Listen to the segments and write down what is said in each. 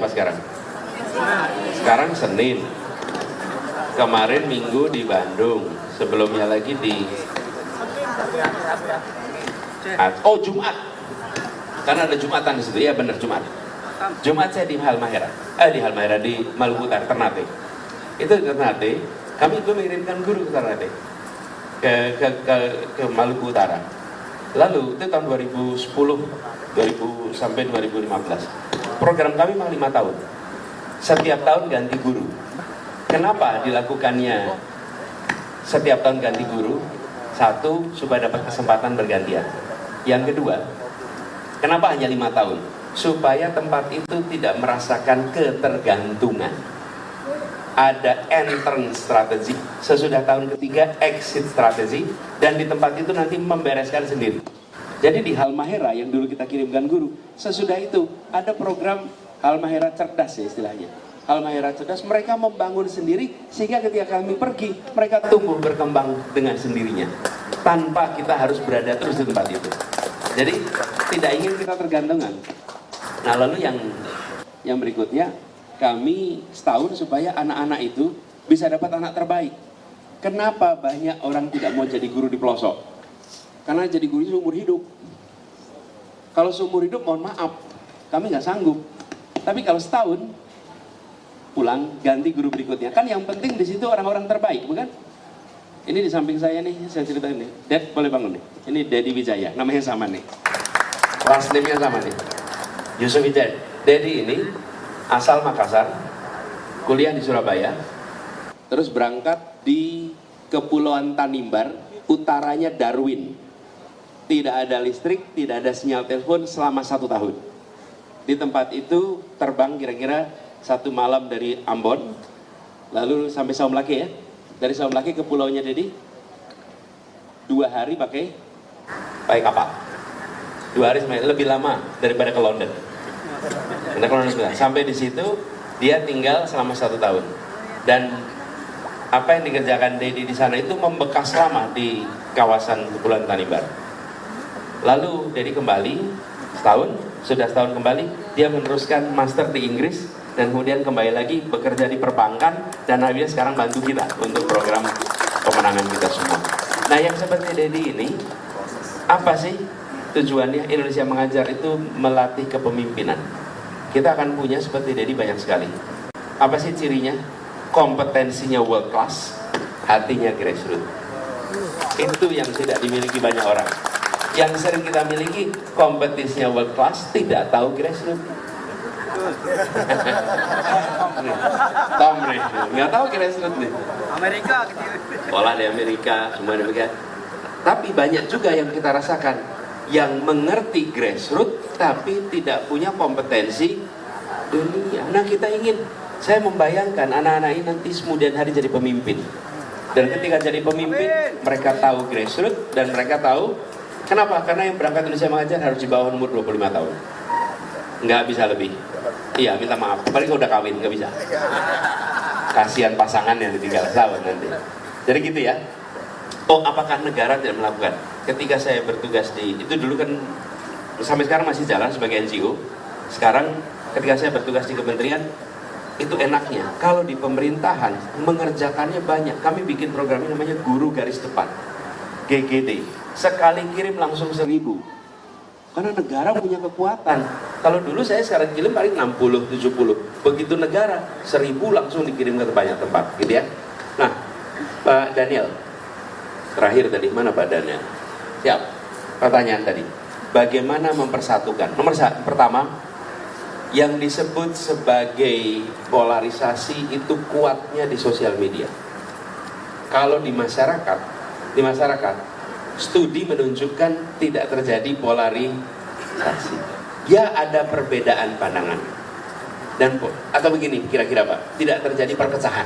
Apa sekarang? Sekarang Senin. Kemarin Minggu di Bandung. Sebelumnya lagi di Jumat. Karena ada Jumatan di situ. Iya benar Jumat. Jumat saya di Halmahera. Di Maluku Utara, Ternate. Itu di Ternate. Kami itu mengirimkan guru ke Ternate. Ke Maluku Utara. Lalu itu tahun 2010 sampai 2015. Program kami memang 5 tahun. Setiap tahun ganti guru. Kenapa dilakukannya setiap tahun ganti guru? Satu, supaya dapat kesempatan bergantian. Yang kedua, kenapa hanya 5 tahun? Supaya tempat itu tidak merasakan ketergantungan. Ada entrance strategi, sesudah tahun ketiga exit strategi, dan di tempat itu nanti membereskan sendiri. Jadi di Halmahera yang dulu kita kirimkan guru, sesudah itu ada program Halmahera cerdas ya istilahnya. Halmahera cerdas, mereka membangun sendiri sehingga ketika kami pergi, mereka tumbuh berkembang dengan sendirinya. Tanpa kita harus berada terus di tempat itu. Jadi tidak ingin kita tergantungan. Nah lalu yang berikutnya, kami setahun supaya anak-anak itu bisa dapat anak terbaik. Kenapa banyak orang tidak mau jadi guru di pelosok? Karena jadi guru seumur hidup. Kalau seumur hidup mohon maaf, kami nggak sanggup. Tapi kalau setahun, pulang ganti guru berikutnya. Kan yang penting di situ orang-orang terbaik, bukan? Ini di samping saya nih, saya ceritain nih. Dad boleh bangun nih. Ini Dedi Wijaya, namanya sama nih. Last name-nya sama nih. Yusuf Wijaya. Dedi ini asal Makassar, kuliah di Surabaya, terus berangkat di Kepulauan Tanimbar, utaranya Darwin. Tidak ada listrik, tidak ada sinyal telepon selama 1 tahun. Di tempat itu terbang kira-kira 1 malam dari Ambon, lalu sampai Saumlake ya. Dari Saumlake ke pulaunya Dedi, 2 hari pakai kapal. 2 hari lebih lama daripada ke London. Sampai di situ dia tinggal selama 1 tahun. Dan apa yang dikerjakan Dedi di sana itu membekas lama di kawasan Kepulauan Tanimbar. Lalu Dedi kembali sudah setahun kembali, dia meneruskan master di Inggris dan kemudian kembali lagi bekerja di perbankan dan akhirnya sekarang bantu kita untuk program pemenangan kita semua. Nah yang seperti Dedi ini, apa sih tujuannya? Indonesia Mengajar itu melatih kepemimpinan. Kita akan punya seperti Dedi banyak sekali. Apa sih cirinya? Kompetensinya world class, hatinya grassroots. Itu yang tidak dimiliki banyak orang. Yang sering kita miliki kompetisinya world class, tidak tahu grassroots. Tom Brady, nggak tahu grassroots nih. Amerika gitu. Sekolah di Amerika, semua di Amerika. Tapi banyak juga yang kita rasakan yang mengerti grassroots tapi tidak punya kompetensi dunia. Nah kita ingin, saya membayangkan anak-anak ini nanti kemudian hari jadi pemimpin. Dan ketika jadi pemimpin, mereka tahu grassroots dan mereka tahu kenapa? Karena yang berangkat Indonesia Mengajar harus di bawah umur 25 tahun. Nggak bisa lebih. Iya, minta maaf. Paling kalau udah kawin, nggak bisa. Kasihan pasangan yang ditinggal tahun nanti. Jadi gitu ya. Oh, apakah negara tidak melakukan? Ketika saya bertugas itu dulu kan sampai sekarang masih jalan sebagai NGO. Sekarang ketika saya bertugas di kementerian, itu enaknya. Kalau di pemerintahan, mengerjakannya banyak. Kami bikin program yang namanya Guru Garis Depan. GGD. Sekali kirim langsung 1000. Karena negara punya kekuatan. Kalau dulu saya sekarang kirim paling 60-70. Begitu negara 1000 langsung dikirim ke banyak tempat, gitu ya. Nah, Pak Daniel, terakhir tadi mana Pak Daniel? Siap. Pertanyaan tadi, bagaimana mempersatukan? Pertama, yang disebut sebagai polarisasi itu kuatnya di sosial media. Kalau di masyarakat, studi menunjukkan tidak terjadi polarisasi. Ya ada perbedaan pandangan. Atau begini kira-kira Pak, tidak terjadi perpecahan.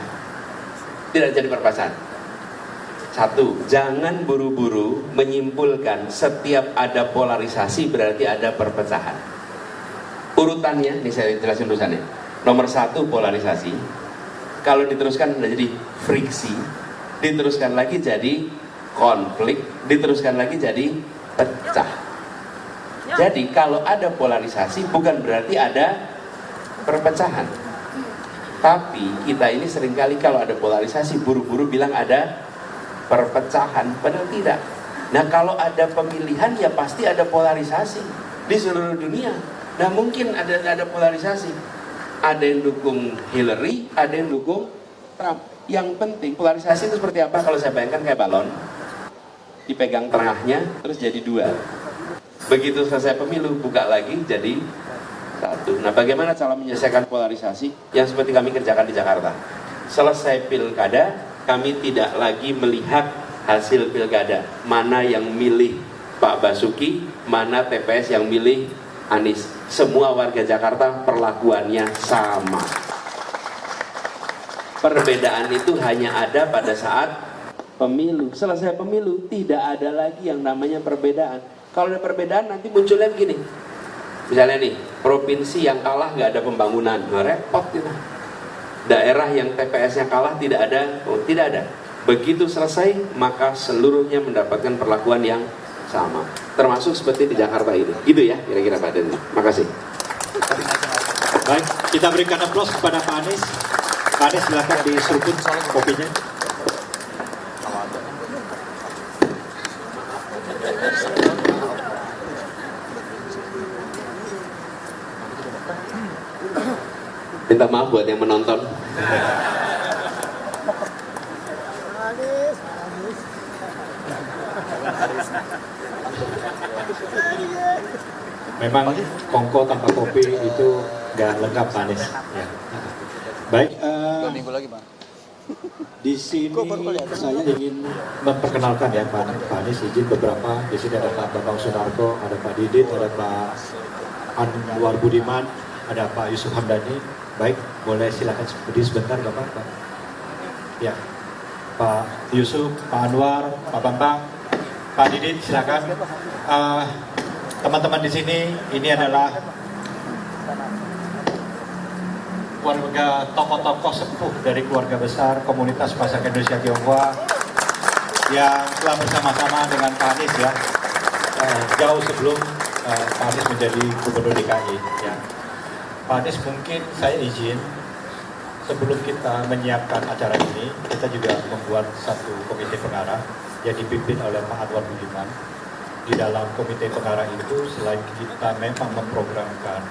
Satu, jangan buru-buru menyimpulkan setiap ada polarisasi berarti ada perpecahan. Urutannya, ini saya jelasin urusannya. Nomor 1 polarisasi. Kalau diteruskan jadi friksi, diteruskan lagi jadi konflik, diteruskan lagi jadi pecah. Jadi kalau ada polarisasi bukan berarti ada perpecahan. Tapi kita ini seringkali kalau ada polarisasi buru-buru bilang ada perpecahan, padahal tidak. Nah kalau ada pemilihan ya pasti ada polarisasi di seluruh dunia. Nah mungkin ada polarisasi. Ada yang dukung Hillary, ada yang dukung Trump. Yang penting polarisasi itu seperti apa? Kalau saya bayangkan kayak balon, dipegang tengahnya terus jadi dua. Begitu selesai pemilu buka lagi jadi satu. Nah bagaimana cara menyelesaikan polarisasi? Yang seperti kami kerjakan di Jakarta. Selesai pilkada, kami tidak lagi melihat hasil pilkada. Mana yang milih Pak Basuki, mana TPS yang milih Anies. Semua warga Jakarta perlakuannya sama. Perbedaan itu hanya ada pada saat pemilu. Selesai pemilu tidak ada lagi yang namanya perbedaan. Kalau ada perbedaan nanti munculnya begini. Misalnya nih, provinsi yang kalah nggak ada pembangunan, repot gitu. Daerah yang TPS-nya kalah tidak ada, tidak ada. Begitu selesai maka seluruhnya mendapatkan perlakuan yang sama. Termasuk seperti di Jakarta ini. Gitu ya kira-kira Pak Denny. Makasih. Baik, kita berikan aplaus kepada Pak Anies. Pak Anies silakan diseruput kopinya. Minta maaf buat yang menonton. Memang kongko tanpa kopi itu nggak lengkap Pak Anies. Ya. Baik, 2 minggu lagi Pak. di sini saya ingin memperkenalkan ya Pak Anies, izin beberapa. Di sini ada Pak Bambang Sunarko, ada Pak Didit, ada Pak Anwar Budiman, ada Pak Yusuf Hamdani. Baik, boleh silakan berdiri sebentar Bapak. Pak. Ya, Pak Yusuf, Pak Anwar, Pak Bambang, Pak Didit, silakan. Teman-teman di sini, ini adalah keluarga tokoh-tokoh sepuh dari keluarga besar komunitas masyarakat Indonesia Tionghoa yang telah bersama-sama dengan Pak Anies ya, jauh sebelum Pak Anies menjadi Gubernur DKI ya. Pak Anies, mungkin saya izin sebelum kita menyiapkan acara ini, kita juga membuat satu komite pengarah yang dipimpin oleh Pak Anwar Budiman. Di dalam komite pengarah itu, selain kita memang memprogramkan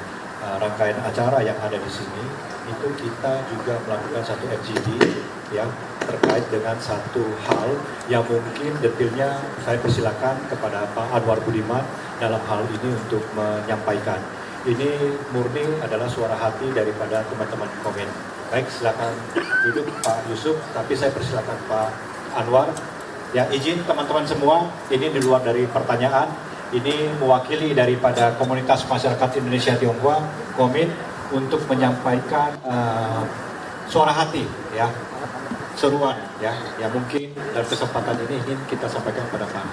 rangkaian acara yang ada di sini, itu kita juga melakukan satu FGD yang terkait dengan satu hal yang mungkin detailnya saya persilakan kepada Pak Anwar Budiman dalam hal ini untuk menyampaikan. Ini murni adalah suara hati daripada teman-teman komen. Baik, silakan duduk Pak Yusuf, tapi saya persilakan Pak Anwar. Ya, izin teman-teman semua, ini di luar dari pertanyaan, ini mewakili daripada komunitas masyarakat Indonesia Tionghoa, Komit, untuk menyampaikan suara hati, ya, seruan, ya, yang mungkin dalam kesempatan ini ingin kita sampaikan kepada Pak.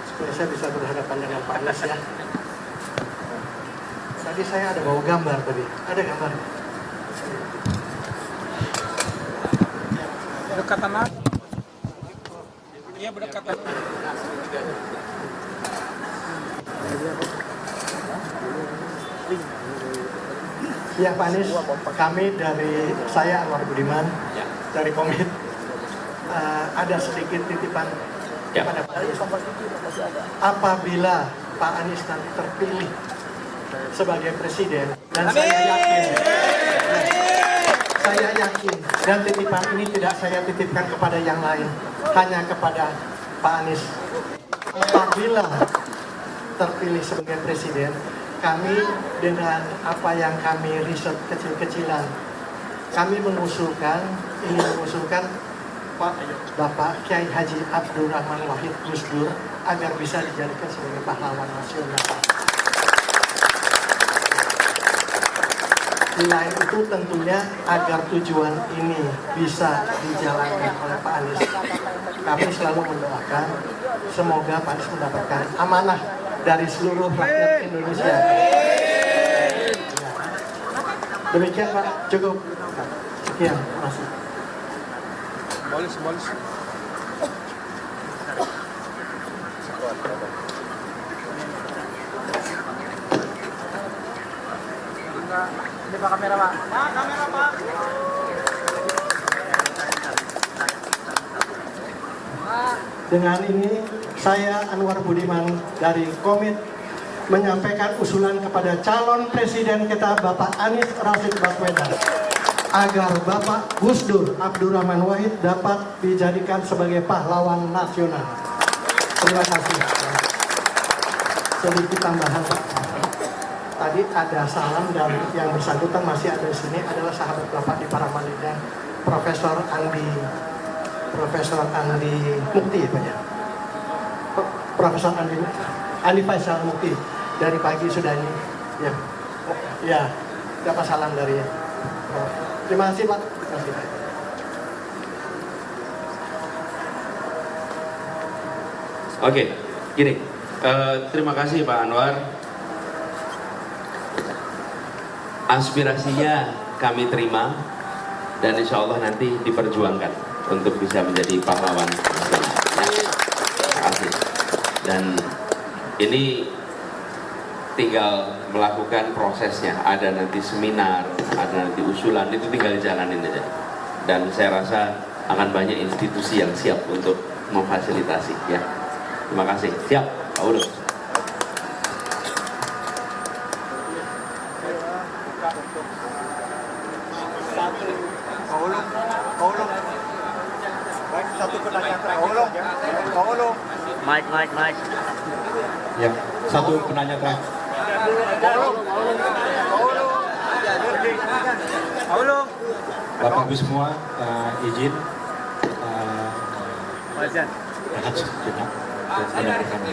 Supaya saya bisa berhadapan dengan Pak Anies ya. Tadi saya ada bawa gambar tadi, ada gambar. Berdekatan lagi. Iya berdekatan. Ya Pak Anies, kami dari saya Anwar Budiman dari Komit ada sedikit titipan kepada Pak Anies. Apabila Pak Anies nanti terpilih sebagai presiden, dan saya yakin dan titipan ini tidak saya titipkan kepada yang lain, hanya kepada Pak Anies. Apabila terpilih sebagai presiden, kami dengan apa yang kami riset kecil-kecilan, kami mengusulkan Pak Bapak Kiai Haji Abdul Rahman Wahid Gus Dur agar bisa dijadikan sebagai pahlawan nasional. Selain itu tentunya agar tujuan ini bisa dijalankan oleh Pak Anies, kami selalu mendoakan semoga Pak Anies mendapatkan amanah dari seluruh rakyat Indonesia. Demikian Pak, cukup. Sekian, terima kasih. Bolis. Enggak. Ini Pak kamera Pak. Pak, kamera Pak. Dengan ini saya Anwar Budiman dari Komit menyampaikan usulan kepada calon presiden kita Bapak Anies Rashid Baswedan agar Bapak Gus Dur Abdurrahman Wahid dapat dijadikan sebagai pahlawan nasional. Terima kasih. Sedikit tambahan Pak. Tadi ada salam dari yang bersangkutan masih ada di sini adalah sahabat Bapak di Paramadina, Profesor Andi Mukti Pak ya. Profesor Andi Faisal Mukti dari pagi sudah ini. Ya. Ya, dapat salam dari terima kasih Pak. Terima kasih Pak. Oke, gini. Terima kasih Pak Anwar. Aspirasinya kami terima dan insya Allah nanti diperjuangkan untuk bisa menjadi pahlawan nasional. Terima kasih. Dan ini tinggal melakukan prosesnya. Ada nanti seminar, ada nanti usulan, itu tinggal dijalanin aja. Dan saya rasa akan banyak institusi yang siap untuk memfasilitasi ya. Terima kasih. Siap, Pak Ulus. Satu pertanyaan terakhir. Mike. Ya, satu penanya terakhir. Bapak Ibu semua, izin rehat sejenak. Siap.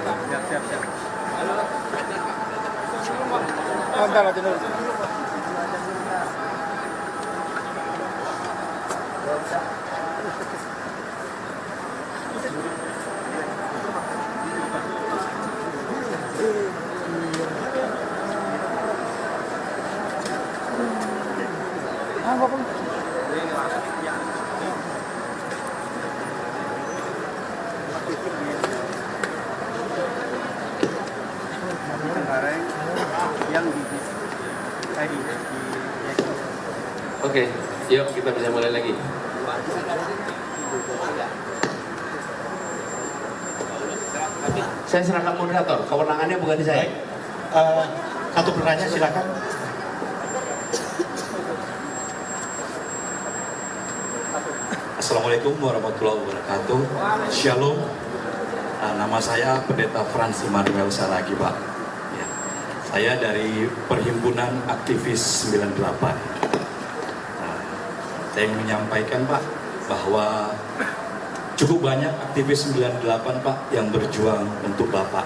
Oke, yuk kita bisa mulai lagi. Saya serahkan moderator, kewenangannya bukan di saya. Satu pertanyaan silakan. Assalamualaikum warahmatullahi wabarakatuh. Shalom. Nama saya Pendeta Frans Immanuel Saragi, Pak. Ya. Saya dari Perhimpunan Aktivis 98. Saya ingin menyampaikan, Pak, bahwa cukup banyak aktivis 98, Pak, yang berjuang untuk Bapak.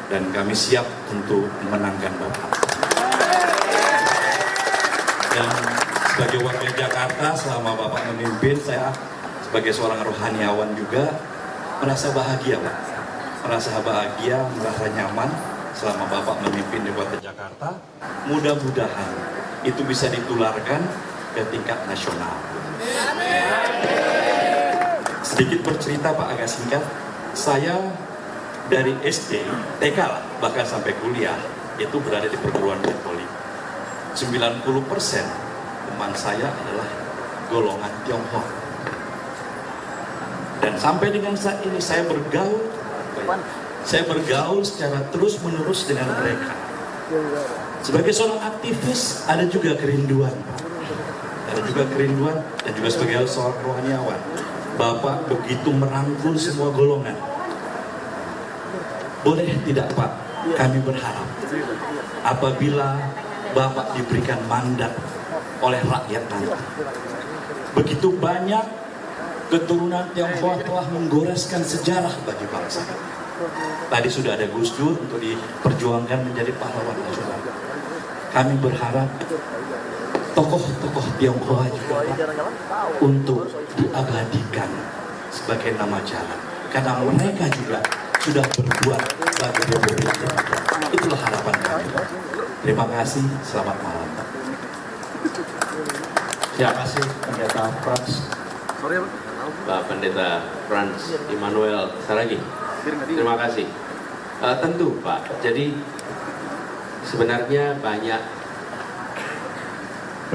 Dan kami siap untuk memenangkan Bapak. Dan sebagai warga Jakarta, selama Bapak memimpin, saya sebagai seorang rohaniawan juga merasa bahagia, Pak. Merasa bahagia, merasa nyaman selama Bapak memimpin di kota Jakarta. Mudah-mudahan itu bisa ditularkan ke tingkat nasional. Sedikit bercerita, Pak, agak singkat. Saya dari SD, TK lah, bahkan sampai kuliah, itu berada di perguruan Katolik. 90% teman saya adalah golongan Tionghoa. Dan sampai dengan saat ini saya bergaul secara terus-menerus dengan mereka. Sebagai seorang aktivis, ada juga kerinduan, Pak. Ada juga kerinduan, dan juga sebagai seorang rohaniawan, Bapak begitu merangkul semua golongan. Boleh tidak, Pak? Kami berharap apabila Bapak diberikan mandat oleh rakyat nanti, begitu banyak keturunan Tionghoa telah menggoreskan sejarah bagi bangsa. Tadi sudah ada Gus Dur untuk diperjuangkan menjadi pahlawan nasional. Kami berharap tokoh-tokoh Tionghoa juga, Pak, untuk diabadikan sebagai nama jalan. Karena mereka juga sudah berbuat bagi Republik Indonesia. Itulah harapan kami. Terima kasih, selamat malam. Terima kasih, Pendeta Frans. Pak Pendeta Frans Immanuel Saragi. Terima kasih. Tentu, Pak. Jadi sebenarnya banyak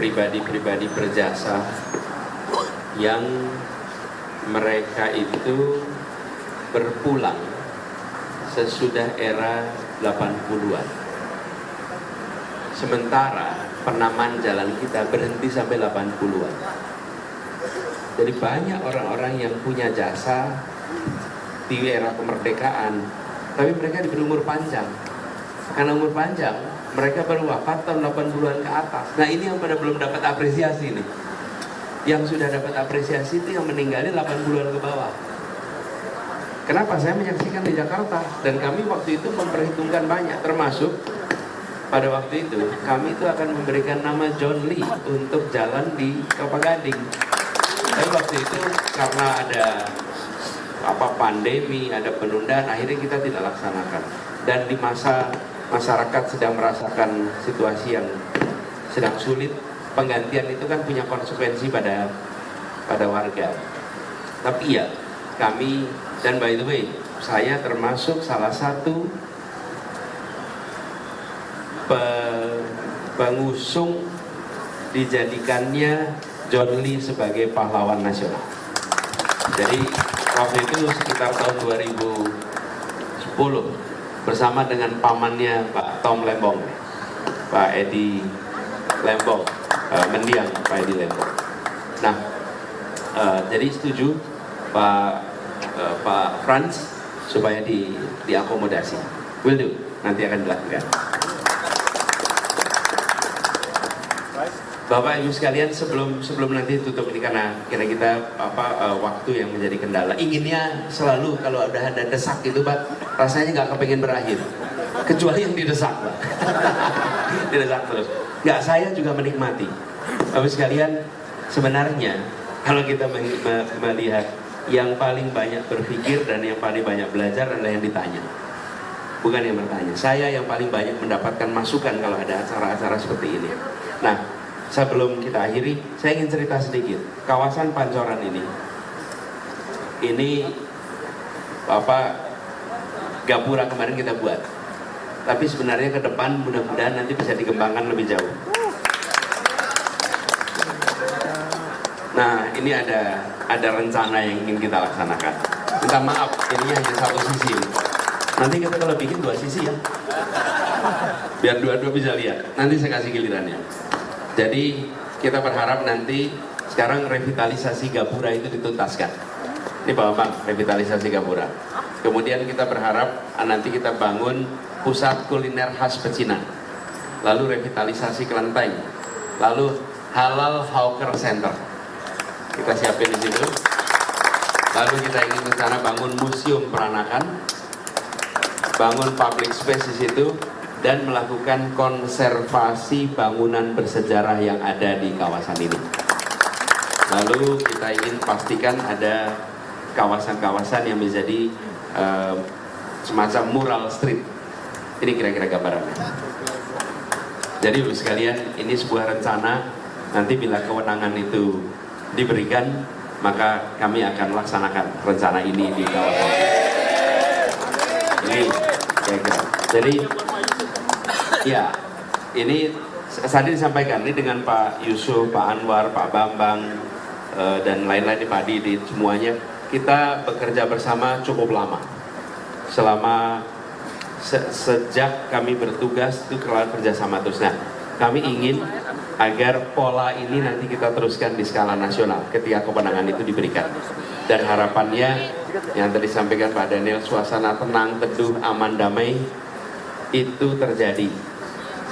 pribadi-pribadi berjasa yang mereka itu berpulang sesudah era 80-an. Sementara penamaan jalan kita berhenti sampai 80-an. Jadi banyak orang-orang yang punya jasa di era kemerdekaan, tapi mereka diberi umur panjang. Karena umur panjang, mereka baru wafat tahun 80-an ke atas. Nah ini yang pada belum dapat apresiasi nih. Yang sudah dapat apresiasi itu yang meninggalnya 80-an ke bawah. Kenapa? Saya menyaksikan di Jakarta, dan kami waktu itu memperhitungkan banyak, termasuk pada waktu itu kami itu akan memberikan nama John Lee untuk jalan di Kelapa Gading. Tapi waktu itu karena ada pandemi, ada penundaan, akhirnya kita tidak laksanakan. Dan di masa masyarakat sedang merasakan situasi yang sedang sulit, penggantian itu kan punya konsekuensi pada warga. Tapi ya, kami, dan by the way, saya termasuk salah satu pengusung dijadikannya John Lee sebagai pahlawan nasional. Jadi waktu itu sekitar tahun 2010 bersama dengan pamannya Pak Tom Lembong, Pak Edi Lembong, mendiang Pak Edi Lembong. Nah, jadi setuju Pak Franz supaya diakomodasi. Will do, nanti akan dilakukan. Bapak Ibu sekalian, sebelum nanti tutup ini karena kita waktu yang menjadi kendala. Inginnya selalu kalau udah ada desak gitu Pak, rasanya nggak kepengen berakhir. Kecuali yang didesak Pak. Didesak terus. Nggak, saya juga menikmati. Bapak sekalian, sebenarnya kalau kita melihat yang paling banyak berpikir dan yang paling banyak belajar adalah yang ditanya. Bukan yang bertanya. Saya yang paling banyak mendapatkan masukan kalau ada acara-acara seperti ini. Nah, sebelum kita akhiri, saya ingin cerita sedikit. Kawasan Pancoran ini gapura kemarin kita buat. Tapi sebenarnya ke depan mudah-mudahan nanti bisa dikembangkan lebih jauh. Nah, ini ada rencana yang ingin kita laksanakan. Minta maaf, ini hanya satu sisi. Nanti kita kalau bikin 2 sisi ya. Biar dua-dua bisa lihat. Nanti saya kasih gilirannya. Jadi kita berharap nanti sekarang revitalisasi gapura itu dituntaskan. Ini Pak Bambang, revitalisasi gapura. Kemudian kita berharap nanti kita bangun pusat kuliner khas pecinan. Lalu revitalisasi kelenteng. Lalu halal hawker center. Kita siapin di situ. Lalu kita ingin rencana bangun museum peranakan, bangun public space di situ, dan melakukan konservasi bangunan bersejarah yang ada di kawasan ini. Lalu kita ingin pastikan ada kawasan-kawasan yang menjadi semacam mural street. Ini kira-kira gambarannya. Jadi Ibu sekalian, ini sebuah rencana. Nanti bila kewenangan itu diberikan, maka kami akan laksanakan rencana ini di kawasan ini. Jadi ya, ini tadi disampaikan ini dengan Pak Yusuf, Pak Anwar, Pak Bambang, dan lain-lain, Pak Didi, semuanya kita bekerja bersama cukup lama. Selama sejak kami bertugas itu kerjasama terus. Nah, kami ingin agar pola ini nanti kita teruskan di skala nasional ketika kewenangan itu diberikan. Dan harapannya yang tadi disampaikan Pak Daniel, suasana tenang, teduh, aman, damai itu terjadi.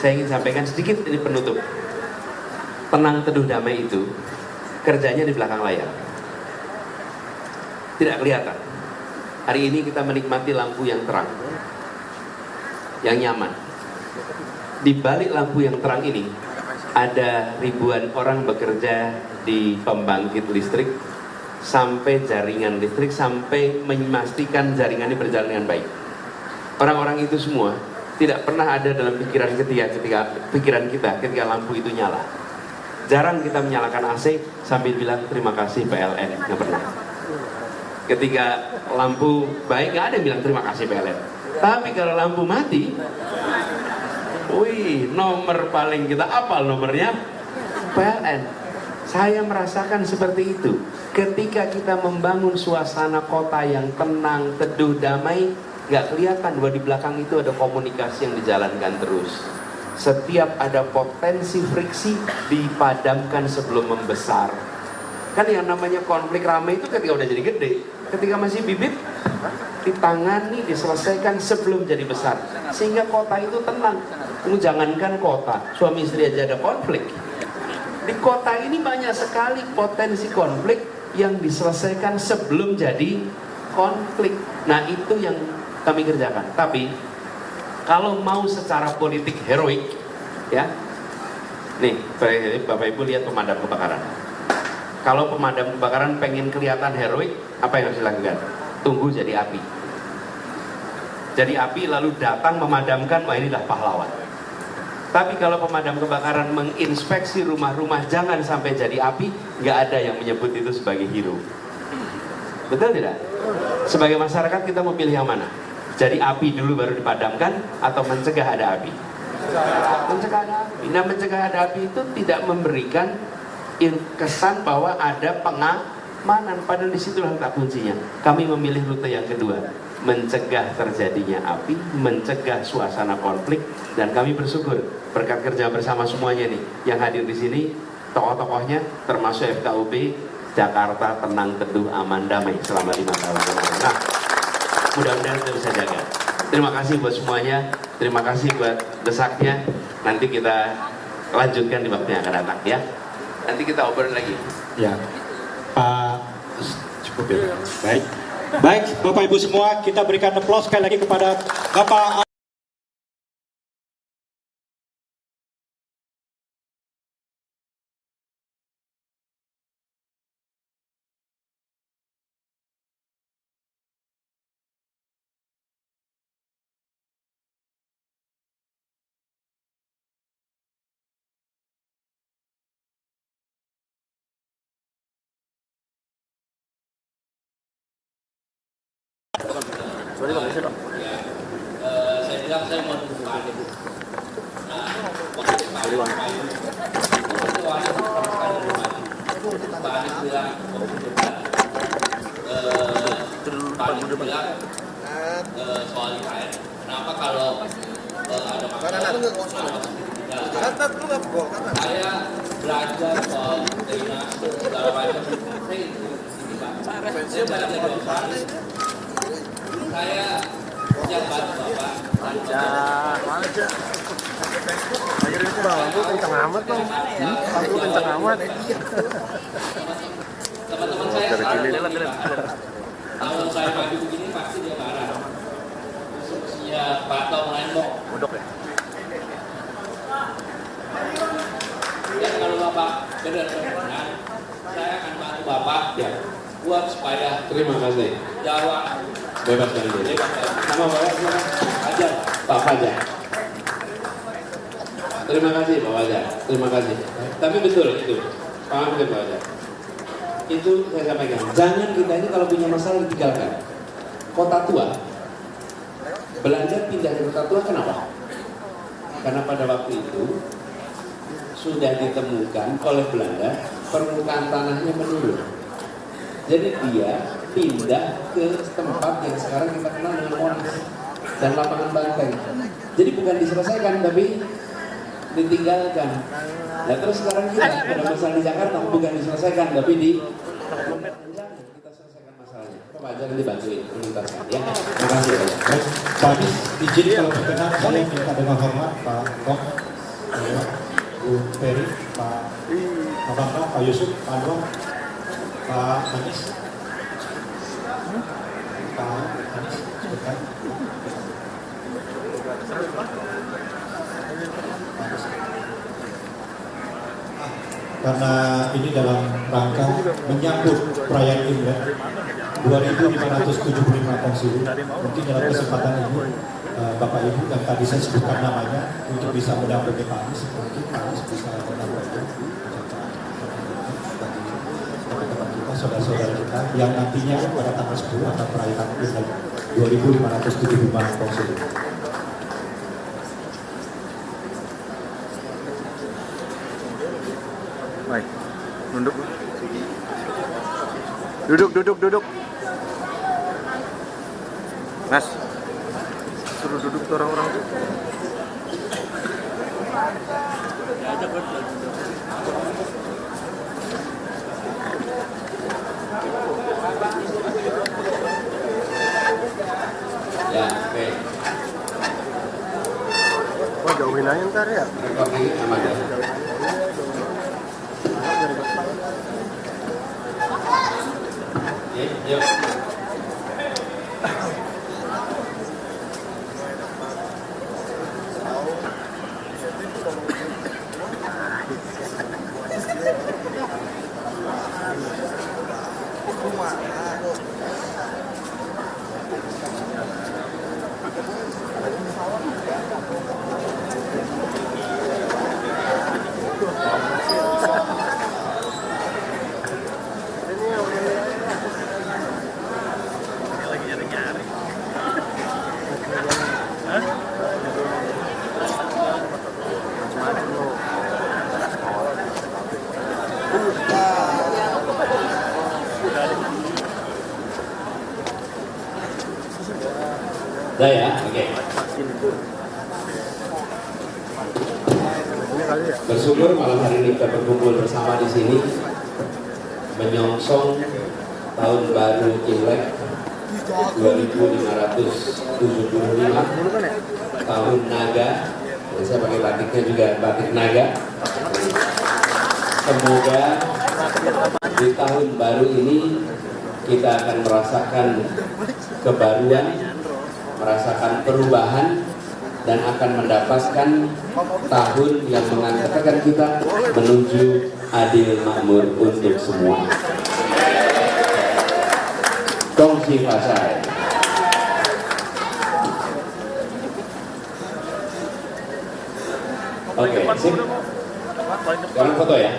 Saya ingin sampaikan sedikit ini penutup. Tenang, teduh, damai itu kerjanya di belakang layar. Tidak kelihatan. Hari ini kita menikmati lampu yang terang, yang nyaman. Di balik lampu yang terang ini ada ribuan orang bekerja di pembangkit listrik sampai jaringan listrik, sampai memastikan jaringannya berjalan dengan baik. Orang-orang itu semua tidak pernah ada dalam pikiran kita ketika lampu itu nyala. Jarang kita menyalakan AC sambil bilang terima kasih PLN, nggak pernah. Ketika lampu baik nggak ada yang bilang terima kasih PLN. Tapi kalau lampu mati, wih, nomor paling kita apal nomornya PLN. Saya merasakan seperti itu. Ketika kita membangun suasana kota yang tenang, teduh, damai, nggak kelihatan bahwa di belakang itu ada komunikasi yang dijalankan terus. Setiap ada potensi friksi dipadamkan sebelum membesar. Kan yang namanya konflik ramai itu ketika udah jadi gede. Ketika masih bibit, ditangani, diselesaikan sebelum jadi besar. Sehingga kota itu tenang. Jangankan kota, suami istri aja ada konflik. Di kota ini banyak sekali potensi konflik yang diselesaikan sebelum jadi konflik. Nah itu yang kami kerjakan. Tapi kalau mau secara politik heroik, ya, nih Bapak Ibu lihat pemadam kebakaran. Kalau pemadam kebakaran pengen kelihatan heroik, apa yang harus dilakukan? Tunggu jadi api. Jadi api lalu datang memadamkan, wah inilah pahlawan. Tapi kalau pemadam kebakaran menginspeksi rumah-rumah jangan sampai jadi api, nggak ada yang menyebut itu sebagai hero. Betul tidak? Sebagai masyarakat kita mau pilih yang mana? Jadi api dulu baru dipadamkan atau mencegah ada api? Mencegah ada api. Nah mencegah ada api itu tidak memberikan kesan bahwa ada pengamanan. Padahal disitulah letak kuncinya. Kami memilih rute yang kedua, mencegah terjadinya api, mencegah suasana konflik, dan kami bersyukur berkat kerja bersama semuanya nih yang hadir di sini, tokoh-tokohnya termasuk FKUB Jakarta tenang, teduh, aman, damai selama 5 tahun. Nah, mudah-mudahan kita bisa jaga. Terima kasih buat semuanya, terima kasih buat desaknya. Nanti kita lanjutkan di waktu yang akan datang ya. Nanti kita obrol lagi. Ya, Pak, cukup ya. Baik, baik, Bapak Ibu semua, kita berikan aplaus sekali lagi kepada Bapak. Saya bilang saya mau nunggu Pak Anies. Nah, waktu Pak Anies Pak Anies bilang, Pak Anies bilang soal IKN, kenapa kalau ada masalah saya belajar soal drainase segala macam, saya belajar dari Pak Anies. Saya yang bantu Bapak. Aja. Akhirnya itu bang, itu kencang amat bang. Itu kencang amat. Teman-teman saya kalau saya maju begini pasti dia marah. Instruksinya Pak Tom Lembong. Bodok ya. Dan kalau Bapak benar-benar, saya akan bantu Bapak ya buat supaya Terima kasih. Jawa Bebas dari ini. nama Bapak siapa? Fajar. Pak Fajar. Terima kasih Pak Fajar. Terima kasih. Tapi betul itu. Paham Pak Fajar. Itu saya sampaikan. Jangan kita ini kalau punya masalah ditinggalkan. Kota tua. Belanda pindah ke kota tua kenapa? Karena pada waktu itu sudah ditemukan oleh Belanda permukaan tanahnya menurun. Jadi dia pindah ke tempat yang sekarang kita kenal dengan Monas dan lapangan banteng. Jadi bukan diselesaikan tapi ditinggalkan. Nah terus sekarang kita ada masalah di Jakarta bukan diselesaikan tapi kita selesaikan masalahnya. Pak Fajar nanti bantuin menuntaskan ya. Terima kasih. Baik, Pak Anies, izin kalau berkenan saya minta dengan hormat Pak Kok, Bu Ferry, Pak Bambang, Pak Yusuf, Pak Anwar, Pak Anies. Pak Anies, sebentar. Karena ini dalam rangka menyambut perayaan Imlek 2575 Kongsilu, mungkin dalam kesempatan ini Bapak Ibu yang tadi saya sebutkan namanya untuk bisa mendampingi Pak Anies, mungkin Pak Anies bisa mendampingi teman-teman kita, saudara-saudara kita yang nantinya pada tanggal 10 akan perayaan Imlek 2575 Kongsilu. Baik, nunduk. Duduk. Mas, suruh duduk tuh orang-orang tuh. Ya, oke. Oh, jauhin aja ntar ya. Recording aman ya. Yuk. Udah ya, oke. Bersyukur malam hari ini kita berkumpul bersama di sini menyongsong tahun baru Imlek 2575, tahun naga. Dan saya pakai batiknya juga batik naga. Semoga di tahun baru ini kita akan merasakan kebaruan, merasakan perubahan, dan akan mendapatkan tahun yang mengantarkan kita menuju adil makmur untuk semua. Kongsi Fasai. Oke, sip. Sekarang foto ya.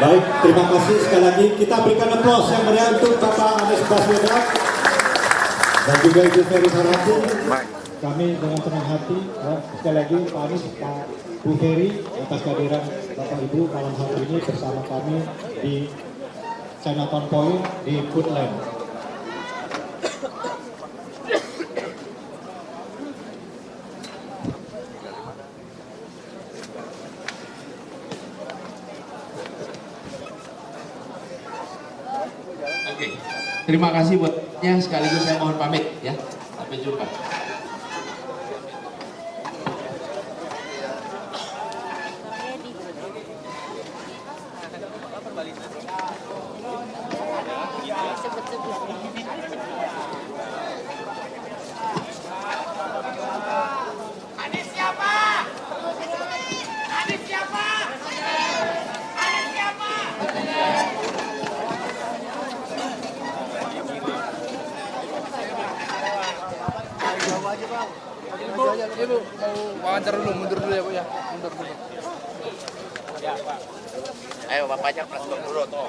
Baik, terima kasih sekali lagi. Kita berikan aplaus yang meriah untuk Bapak Anies Baswedan dan juga Ibu Ferry Sarati. Kami dengan senang hati, sekali lagi Pak Anies, Pak Bu Ferry, atas kehadiran Bapak Ibu malam hari ini bersama kami di Chinatown Point di Foodland. Oke, terima kasih buatnya, sekaligus saya mohon pamit ya. Sampai jumpa. Anies siapa? Anies siapa? Anies siapa? Ibu mau wawancara dulu, mundur dulu ya Bu ya. Mundur dulu. Ya, Pak. Ayo Bapak ajak press dulu tuh.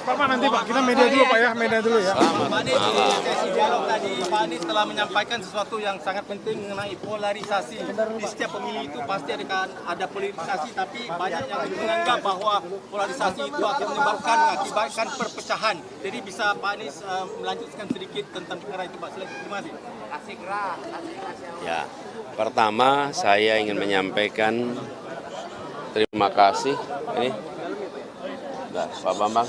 Pak nanti Pak, kita media dulu Pak ya, media dulu ya. Pak Anies, di sesi dialog tadi, Pak Anies telah menyampaikan sesuatu yang sangat penting mengenai polarisasi. Di setiap pemilu itu pasti ada polarisasi, tapi banyak yang menganggap bahwa polarisasi itu akan mengakibatkan perpecahan. Jadi bisa Pak Anies melanjutkan sedikit tentang perkara itu Pak. Terima kasih. Ya, pertama saya ingin menyampaikan terima kasih. Ini, nah, Pak Bambang,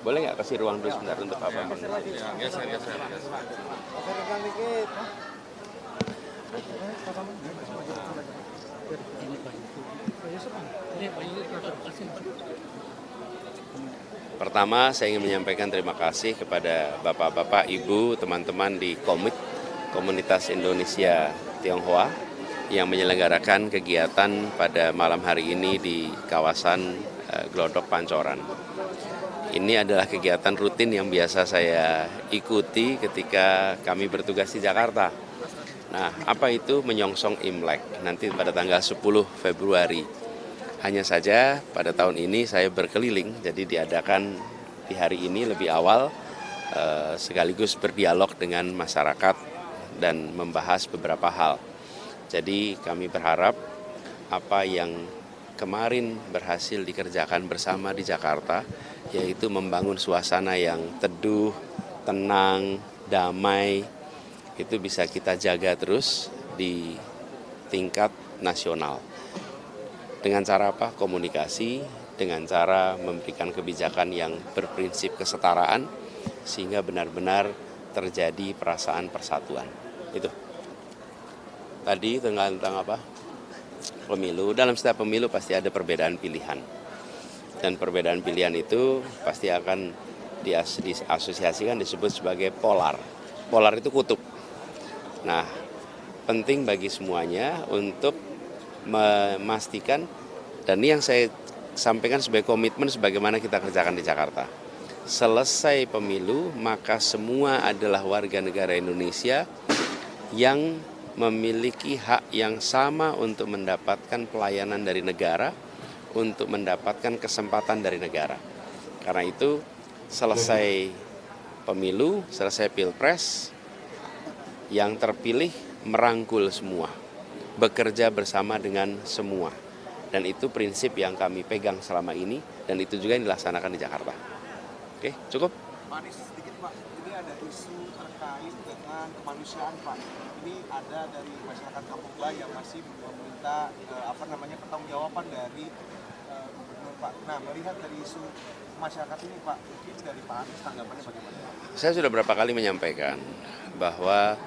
boleh nggak kasih ruang dulu sebentar untuk Pak Bambang? Pertama, saya ingin menyampaikan terima kasih kepada Bapak-Bapak, Ibu, teman-teman di Komunitas Indonesia Tionghoa yang menyelenggarakan kegiatan pada malam hari ini di kawasan Glodok Pancoran. Ini adalah kegiatan rutin yang biasa saya ikuti ketika kami bertugas di Jakarta. Nah, apa itu menyongsong Imlek? Nanti pada tanggal 10 Februari. Hanya saja pada tahun ini saya berkeliling, jadi diadakan di hari ini lebih awal, sekaligus berdialog dengan masyarakat dan membahas beberapa hal. Jadi kami berharap apa yang kemarin berhasil dikerjakan bersama di Jakarta, yaitu membangun suasana yang teduh, tenang, damai, itu bisa kita jaga terus di tingkat nasional. Dengan cara apa? Komunikasi, dengan cara memberikan kebijakan yang berprinsip kesetaraan, sehingga benar-benar terjadi perasaan persatuan. Itu. Tadi tentang apa? Pemilu. Dalam setiap pemilu pasti ada perbedaan pilihan. Dan perbedaan pilihan itu pasti akan diasosiasikan disebut sebagai polar. Polar itu kutub. Nah, penting bagi semuanya untuk memastikan, dan ini yang saya sampaikan sebagai komitmen sebagaimana kita kerjakan di Jakarta. Selesai pemilu, maka semua adalah warga negara Indonesia yang memiliki hak yang sama untuk mendapatkan pelayanan dari negara, untuk mendapatkan kesempatan dari negara. Karena itu, selesai pemilu, selesai pilpres, yang terpilih merangkul semua, bekerja bersama dengan semua. Dan itu prinsip yang kami pegang selama ini, dan itu juga yang dilaksanakan di Jakarta. Oke, cukup? Pak Anies, sedikit Pak, ini ada isu terkait dengan kemanusiaan Pak. Ini ada dari masyarakat Kampung Bay yang masih meminta pertanggungjawaban dari gubernur Pak. Nah, melihat dari isu masyarakat ini Pak, mungkin dari Pak Anies tanggapannya bagaimana? Saya sudah berapa kali menyampaikan bahwa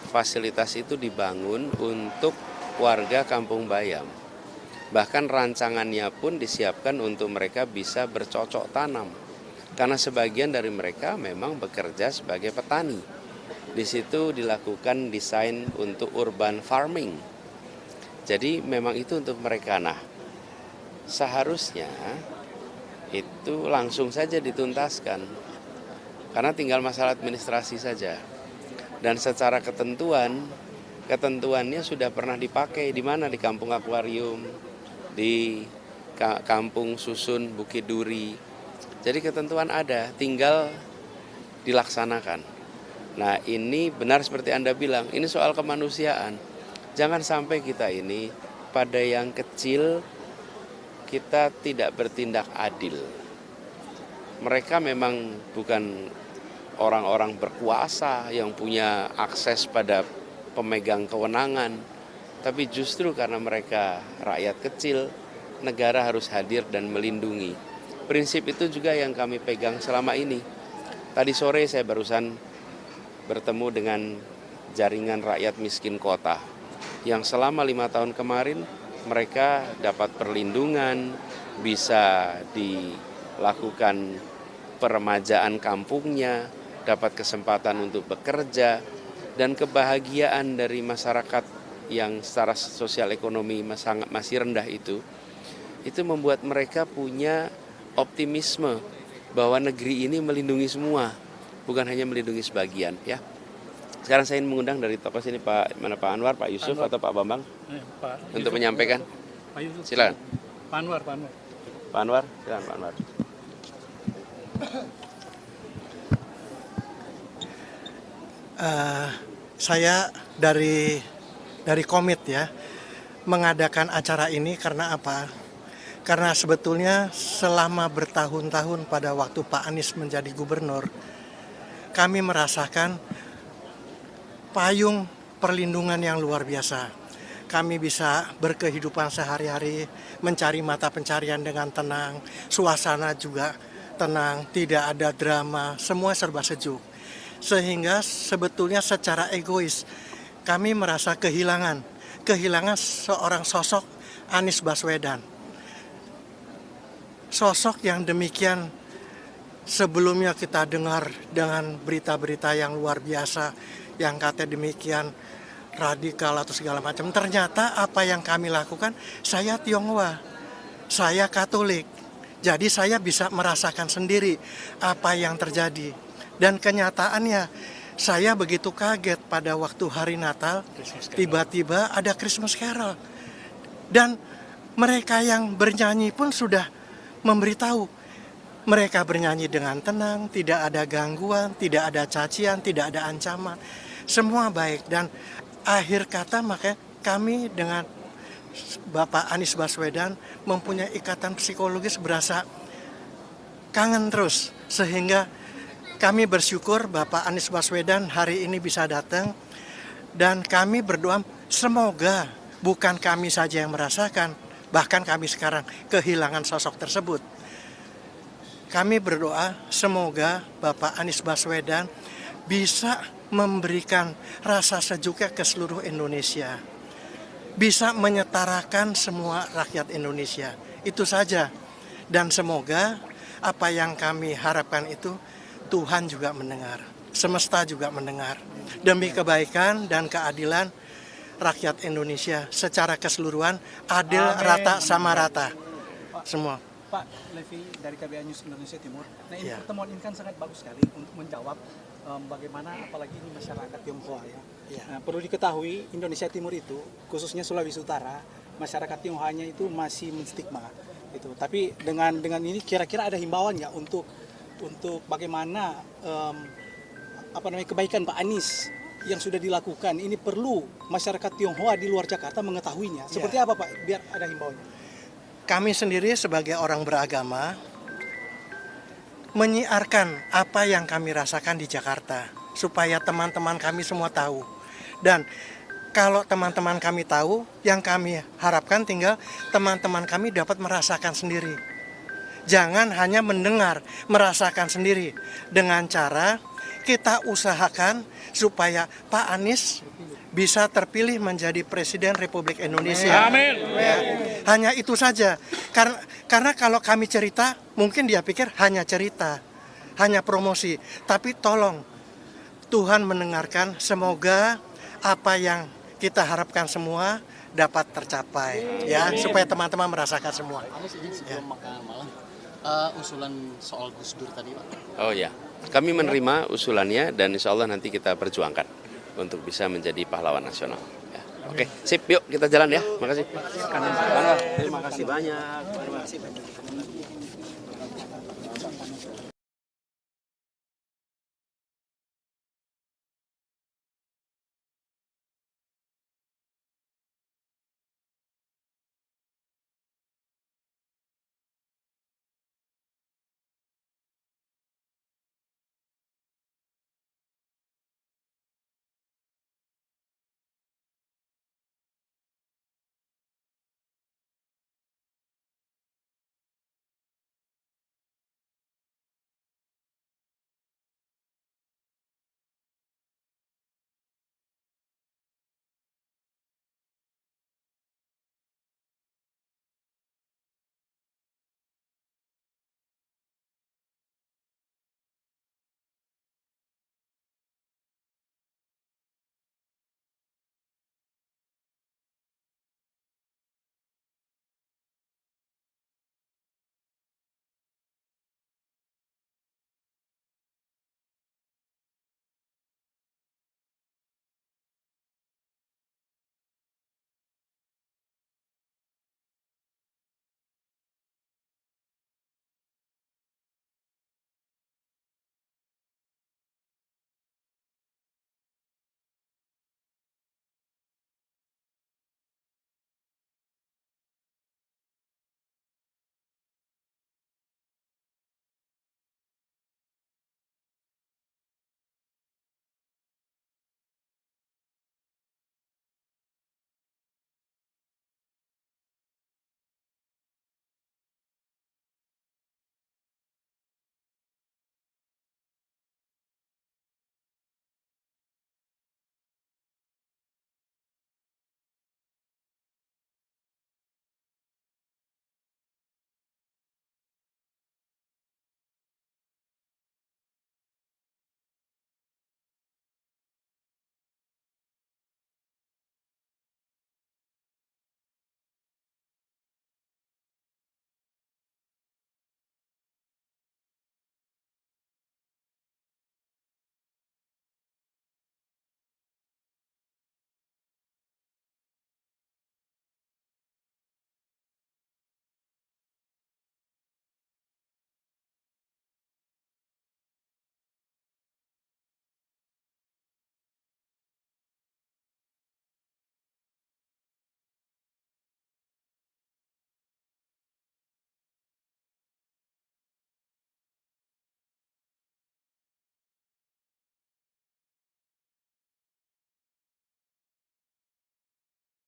fasilitas itu dibangun untuk warga Kampung Bayam. Bahkan rancangannya pun disiapkan untuk mereka bisa bercocok tanam. Karena sebagian dari mereka memang bekerja sebagai petani. Di situ dilakukan desain untuk urban farming. Jadi memang itu untuk mereka. Nah, seharusnya itu langsung saja dituntaskan. Karena tinggal masalah administrasi saja. Dan secara ketentuannya sudah pernah dipakai di mana? Di Kampung Akuarium, di Kampung Susun, Bukit Duri. Jadi ketentuan ada, tinggal dilaksanakan. Nah, ini benar seperti Anda bilang, ini soal kemanusiaan. Jangan sampai kita ini pada yang kecil kita tidak bertindak adil. Mereka memang bukan orang-orang berkuasa yang punya akses pada pemegang kewenangan, tapi justru karena mereka rakyat kecil, negara harus hadir dan melindungi. Prinsip itu juga yang kami pegang selama ini. Tadi sore saya barusan bertemu dengan jaringan rakyat miskin kota, yang selama 5 tahun kemarin mereka dapat perlindungan, bisa dilakukan peremajaan kampungnya, dapat kesempatan untuk bekerja, dan kebahagiaan dari masyarakat yang secara sosial ekonomi masih rendah itu membuat mereka punya optimisme bahwa negeri ini melindungi semua, bukan hanya melindungi sebagian. Ya. Sekarang saya ingin mengundang dari tokoh sini Pak Anwar, Pak Yusuf, atau Pak Bambang untuk menyampaikan. Pak Yusuf. Silakan. Pak Anwar. Pak Anwar, silakan Pak Anwar. Saya dari komit ya mengadakan acara ini karena apa? Karena sebetulnya selama bertahun-tahun pada waktu Pak Anies menjadi gubernur, kami merasakan payung perlindungan yang luar biasa. Kami bisa berkehidupan sehari-hari, mencari mata pencarian dengan tenang, suasana juga tenang, tidak ada drama, semua serba sejuk. Sehingga sebetulnya secara egois kami merasa kehilangan seorang sosok Anies Baswedan. Sosok yang demikian sebelumnya kita dengar dengan berita-berita yang luar biasa yang kata demikian radikal atau segala macam. Ternyata apa yang kami lakukan, saya Tionghoa, saya Katolik, Jadi saya bisa merasakan sendiri apa yang terjadi. Dan kenyataannya saya begitu kaget pada waktu hari Natal, tiba-tiba ada Christmas Carol. Dan mereka yang bernyanyi pun sudah memberitahu. Mereka bernyanyi dengan tenang, tidak ada gangguan, tidak ada cacian, tidak ada ancaman. Semua baik. Dan akhir kata makanya kami dengan Bapak Anies Baswedan mempunyai ikatan psikologis, berasa kangen terus. Sehingga kami bersyukur Bapak Anies Baswedan hari ini bisa datang. Dan kami berdoa semoga bukan kami saja yang merasakan, bahkan kami sekarang kehilangan sosok tersebut. Kami berdoa semoga Bapak Anies Baswedan bisa memberikan rasa sejuknya ke seluruh Indonesia. Bisa menyetarakan semua rakyat Indonesia. Itu saja. Dan semoga apa yang kami harapkan itu Tuhan juga mendengar. Semesta juga mendengar. Demi kebaikan dan keadilan rakyat Indonesia secara keseluruhan, adil, rata, sama rata. Semua. Pak Levi dari KBA News Indonesia Timur. Nah ini pertemuan ini kan sangat bagus sekali untuk menjawab bagaimana apalagi ini masyarakat Tionghoa ya. Nah, perlu diketahui Indonesia Timur itu khususnya Sulawesi Utara masyarakat Tionghoanya itu masih menstigma itu. Tapi dengan ini kira-kira ada himbauan nggak untuk bagaimana kebaikan Pak Anies yang sudah dilakukan ini perlu masyarakat Tionghoa di luar Jakarta mengetahuinya. Seperti apa Pak biar ada himbauannya? Kami sendiri sebagai orang beragama menyiarkan apa yang kami rasakan di Jakarta supaya teman-teman kami semua tahu. Dan kalau teman-teman kami tahu, yang kami harapkan tinggal teman-teman kami dapat merasakan sendiri. Jangan hanya mendengar, merasakan sendiri. Dengan cara kita usahakan supaya Pak Anies bisa terpilih menjadi Presiden Republik Indonesia. Amin. Ya, hanya itu saja. Karena kalau kami cerita, mungkin dia pikir hanya cerita, hanya promosi. Tapi tolong, Tuhan mendengarkan, semoga apa yang kita harapkan semua dapat tercapai. Ya, supaya teman-teman merasakan semua. Anies izin sebelum makan malam, usulan soal Gus Dur tadi Pak. Oh ya, kami menerima usulannya dan insya Allah nanti kita perjuangkan untuk bisa menjadi pahlawan nasional. Ya. Oke, sip, yuk kita jalan ya. Makasih. Terima kasih banyak. Terima kasih banyak.